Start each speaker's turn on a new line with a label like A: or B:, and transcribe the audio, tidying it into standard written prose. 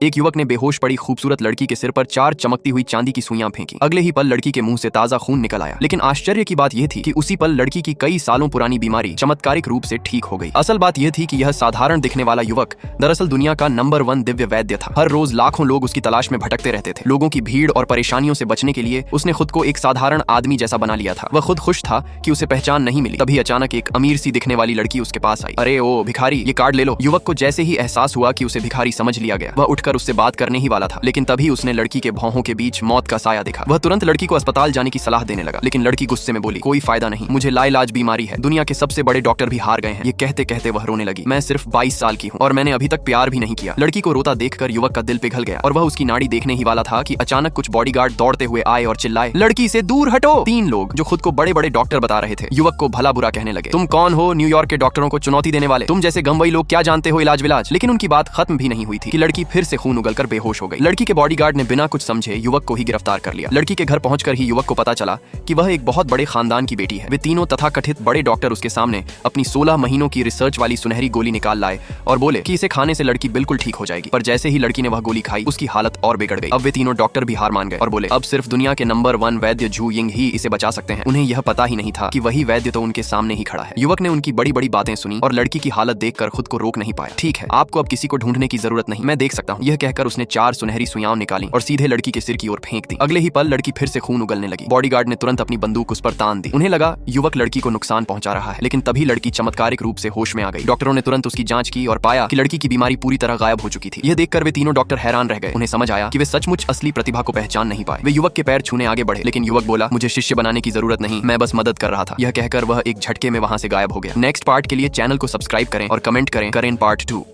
A: एक युवक ने बेहोश पड़ी खूबसूरत लड़की के सिर पर 4 चमकती हुई चांदी की सुइयां फेंकी। अगले ही पल लड़की के मुंह से ताजा खून निकल आया। लेकिन आश्चर्य की बात यह थी कि उसी पल लड़की की कई सालों पुरानी बीमारी चमत्कारिक रूप से ठीक हो गई। असल बात यह थी कि यह साधारण दिखने वाला युवक दरअसल दुनिया का नंबर 1 दिव्य वैद्य था। हर रोज लाखों लोग उसकी तलाश में भटकते रहते थे। लोगों की भीड़ और परेशानियों से बचने के लिए उसने खुद को एक साधारण आदमी जैसा बना लिया था। वह खुद खुश था कि उसे पहचान नहीं मिली। तभी अचानक एक अमीर सी दिखने वाली लड़की उसके पास आई। अरे ओ भिखारी, ये कार्ड ले लो। युवक को जैसे ही एहसास हुआ कि उसे भिखारी समझ लिया गया, वह उठकर उससे बात करने ही वाला था। लेकिन तभी उसने लड़की के भौहों के बीच मौत का साया देखा। वह तुरंत लड़की को अस्पताल जाने की सलाह देने लगा। लेकिन लड़की गुस्से में बोली, कोई फायदा नहीं, मुझे लाइलाज बीमारी है, दुनिया के सबसे बड़े डॉक्टर भी हार गए हैं। ये कहते कहते वह रोने लगी। मैं सिर्फ 22 साल की हूँ और मैंने अभी तक प्यार भी नहीं किया। लड़की को रोता देखकर युवक का दिल पिघल गया और वह उसकी नाड़ी देखने ही वाला था कि अचानक कुछ बॉडीगार्ड दौड़ते हुए आए और चिल्लाए, लड़की से दूर हटो। 3 लोग जो खुद को बड़े बड़े डॉक्टर बता रहे थे युवक को भला बुरा कहने लगे। तुम कौन हो न्यूयॉर्क के डॉक्टरों को चुनौती देने वाले? तुम जैसे गंवई लोग क्या जानते हो इलाज विलाज? लेकिन उनकी बात खत्म भी नहीं हुई थी कि लड़की फिर से खून उगलकर बेहोश हो गई। लड़की के बॉडीगार्ड ने बिना कुछ समझे युवक को ही गिरफ्तार कर लिया। लड़की के घर पहुंचकर ही युवक को पता चला कि वह एक बहुत बड़े खानदान की बेटी है। वे तीनों तथाकथित बड़े डॉक्टर उसके सामने अपनी 16 महीनों की रिसर्च वाली सुनहरी गोली निकाल लाए और बोले कि इसे खाने से लड़की बिल्कुल ठीक हो जाएगी। पर जैसे ही लड़की ने वह गोली खाई उसकी हालत और बिगड़ गई। अब वे तीनों डॉक्टर भी हार मान गए और बोले अब सिर्फ दुनिया के नंबर 1 वैद्य झू यिंग ही इसे बचा सकते हैं। उन्हें यह पता ही नहीं था कि वही वैद्य तो उनके सामने ही खड़ा है। युवक ने उनकी बड़ी बड़ी बातें सुनी और लड़की की हालत देखकर खुद को रोक नहीं पाया। ठीक है, आपको अब किसी को ढूंढने की जरूरत नहीं, मैं देख सकता हूँ। यह कहकर उसने 4 सुनहरी सुइयां निकाली और सीधे लड़की के सिर की ओर फेंक दी। अगले ही पल लड़की फिर से खून उगलने लगी। बॉडीगार्ड ने तुरंत अपनी बंदूक उस पर तान दी। उन्हें लगा युवक लड़की को नुकसान पहुंचा रहा है। लेकिन तभी लड़की चमत्कारिक रूप से होश में आ गई। डॉक्टरों ने तुरंत उसकी जांच की और पाया कि लड़की की बीमारी पूरी तरह गायब हो चुकी थी। यह देखकर वे तीनों डॉक्टर हैरान रह गए। उन्हें समझ आया कि वे सचमुच असली प्रतिभा को पहचान नहीं पाए। वे युवक के पैर छूने आगे बढ़े, लेकिन युवक बोला, मुझे शिष्य बनाने की जरूरत नहीं, मैं बस मदद कर रहा था। यह कहकर वह एक झटके में वहां से गायब हो गया। नेक्स्ट पार्ट के लिए चैनल को सब्सक्राइब करें और कमेंट करें पार्ट 2।